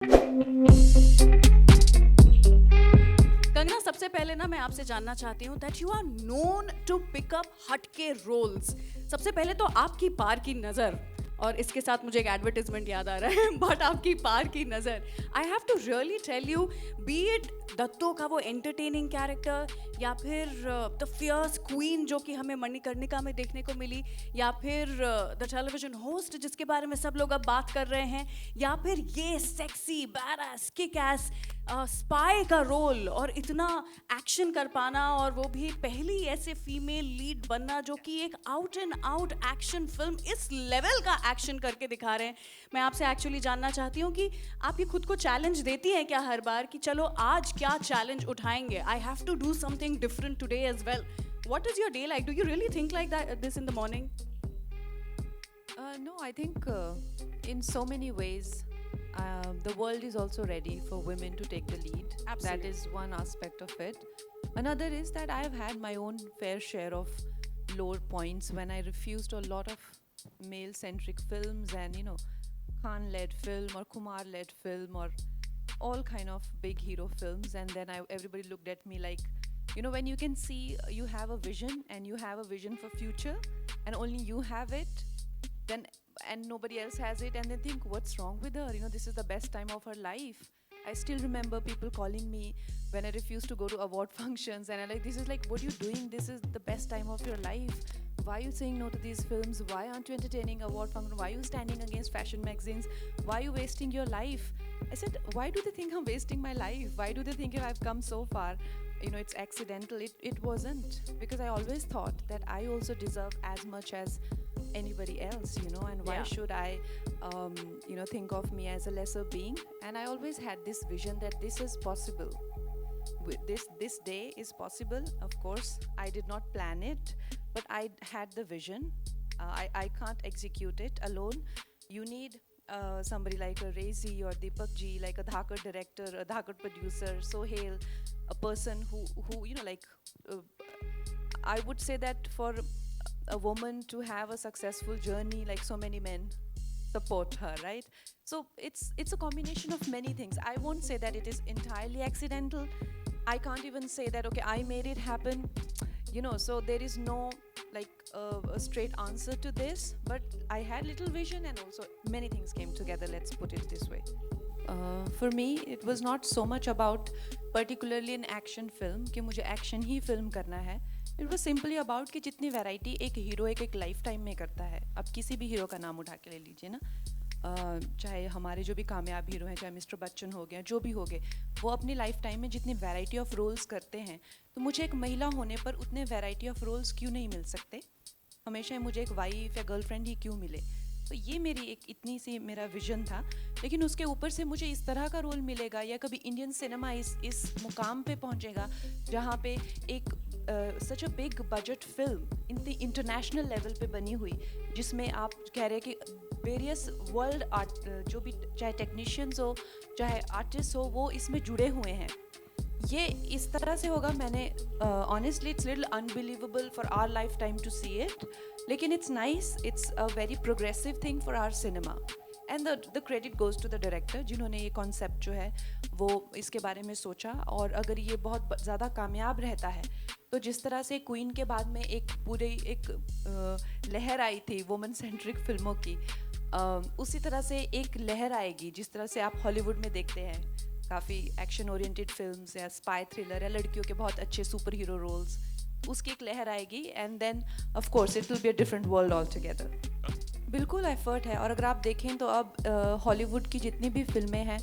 कंगना, सबसे पहले ना मैं आपसे जानना चाहती हूँ that you are known to pick up हटके रोल्स। सबसे पहले तो आपकी पार की नज़र, और इसके साथ मुझे एक एडवर्टाइजमेंट याद आ रहा है बट आपकी पार की नज़र, I have to really tell you, be it दत्तो का वो एंटरटेनिंग कैरेक्टर, या फिर द फियर्स क्वीन जो कि हमें मणिकर्णिका में देखने को मिली, या फिर द टेलीविजन होस्ट जिसके बारे में सब लोग अब बात कर रहे हैं, या फिर ये sexy badass kick S spy का रोल, और इतना एक्शन कर पाना, और वो भी पहली ऐसे फीमेल लीड बनना जो कि एक out and out action film इस लेवल का एक्शन करके दिखा रहे हैं। मैं आपसे एक्चुअली जानना चाहती हूँ कि आप ये खुद को चैलेंज देती हैं क्या हर बार कि चलो आज क्या चैलेंज उठाएंगे, I have to do something different today as well. What is your day like? Do you really think like that this in the morning? No, I think in so many ways, the world is also ready for women to take the lead. Absolutely. That is one aspect of it. Another is that I have had my own fair share of low points when I refused a lot of male-centric films and Khan-led film or Kumar-led film or all kind of big hero films, and then everybody looked at me like, when you can see you have a vision and you have a vision for future and only you have it, then and nobody else has it, and they think, what's wrong with her, this is the best time of her life. I still remember people calling me when I refused to go to award functions, and I'm like, this is like, what are you doing? This is the best time of your life. Why are you saying no to these films? Why aren't you entertaining award function? Why are you standing against fashion magazines? Why are you wasting your life? I said, why do they think I'm wasting my life? Why do they think if I've come so far, it's accidental? It wasn't, because I always thought that I also deserve as much as anybody else, and why should I think of me as a lesser being? And I always had this vision that this is possible. This day is possible. Of course, I did not plan it, but I had the vision. I can't execute it alone. You need somebody like a Rezi or Deepak ji, like a Dhakar director, a Dhakar producer, Sohail, a person who I would say that for a woman to have a successful journey, like so many men support her, right? So it's a combination of many things. I won't say that it is entirely accidental. I can't even say that, okay, I made it happen, so there is no a straight answer to this, but I had little vision and also many things came together, let's put it this way. For me, it was not so much about particularly an action film कि मुझे action ही film करना है. It was simply about कि जितनी variety एक hero एक life time में करता है. अब किसी भी हीरो का नाम उठा के ले लीजिए ना, चाहे हमारे जो भी कामयाब हीरो हैं, चाहे मिस्टर बच्चन हो गया, जो भी हो गए, वो अपनी लाइफ टाइम में जितनी वैरायटी ऑफ रोल्स करते हैं, तो मुझे एक महिला होने पर उतने वैरायटी ऑफ रोल्स क्यों नहीं मिल सकते? हमेशा मुझे एक वाइफ या गर्लफ्रेंड ही क्यों मिले? तो ये मेरी एक इतनी सी मेरा विजन था. लेकिन उसके ऊपर से मुझे इस तरह का रोल मिलेगा, या कभी इंडियन सिनेमा इस मुकाम पे पहुंचेगा जहाँ पे एक such a big budget film international level पे बनी हुई, जिसमें आप कह रहे हैं कि वेरियस वर्ल्ड आर्ट, जो भी चाहे टेक्नीशियंस हो चाहे आर्टिस्ट हो, वो इसमें जुड़े हुए हैं. ये इस तरह से होगा. मैंने honestly it's little unbelievable for our lifetime to see it, लेकिन it's nice. It's a very progressive thing for our cinema, and the credit goes to the director जिन्होंने ये कॉन्सेप्ट जो है वो इसके बारे में सोचा. और अगर ये बहुत ज़्यादा कामयाब रहता है, तो जिस तरह से क्वीन के बाद में एक पूरी एक लहर आई थी वुमेन सेंट्रिक फिल्मों की, उसी तरह से एक लहर आएगी जिस तरह से आप हॉलीवुड में देखते हैं काफ़ी एक्शन ओरिएंटेड फिल्म्स या स्पाई थ्रिलर या लड़कियों के बहुत अच्छे सुपर हीरो रोल्स, उसकी एक लहर आएगी, and then of course it will be a different world all together. बिल्कुल एफर्ट है. और अगर आप देखें तो अब हॉलीवुड की जितनी भी फिल्में हैं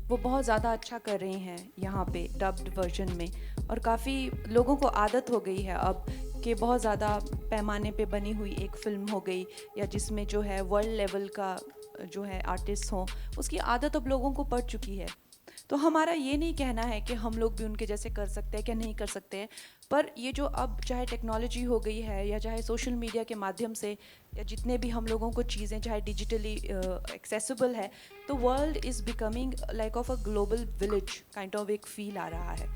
वो बहुत ज़्यादा अच्छा कर रही हैं यहाँ पे डब्ड वर्जन में, और काफ़ी लोगों को आदत हो गई है अब कि बहुत ज़्यादा पैमाने पे बनी हुई एक फ़िल्म हो गई, या जिसमें जो है वर्ल्ड लेवल का जो है आर्टिस्ट हों, उसकी आदत अब लोगों को पड़ चुकी है. तो हमारा ये नहीं कहना है कि हम लोग भी उनके जैसे कर सकते हैं कि नहीं कर सकते हैं, पर ये जो अब चाहे टेक्नोलॉजी हो गई है, या चाहे सोशल मीडिया के माध्यम से, या जितने भी हम लोगों को चीज़ें चाहे डिजिटली एक्सेसिबल है, तो world is becoming like of a global village kind of एक फील आ रहा है.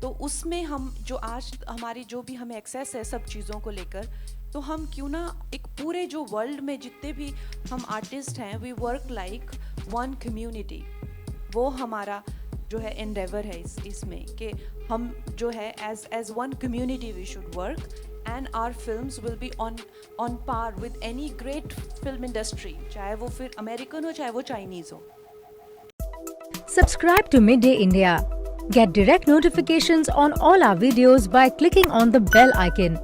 तो उसमें हम जो आज हमारी जो भी हमें एक्सेस है सब चीज़ों को लेकर, तो हम क्यों ना एक पूरे जो वर्ल्ड में जितने भी हम आर्टिस्ट हैं, we work like one community. वो हमारा जो है endeavor है इसमें कि हम जो है as one community we should work and our films will be on par with any great film industry, चाहे वो फिर American हो चाहे वो Chinese हो. Subscribe to Midday India. Get direct notifications on all our videos by clicking on the bell icon.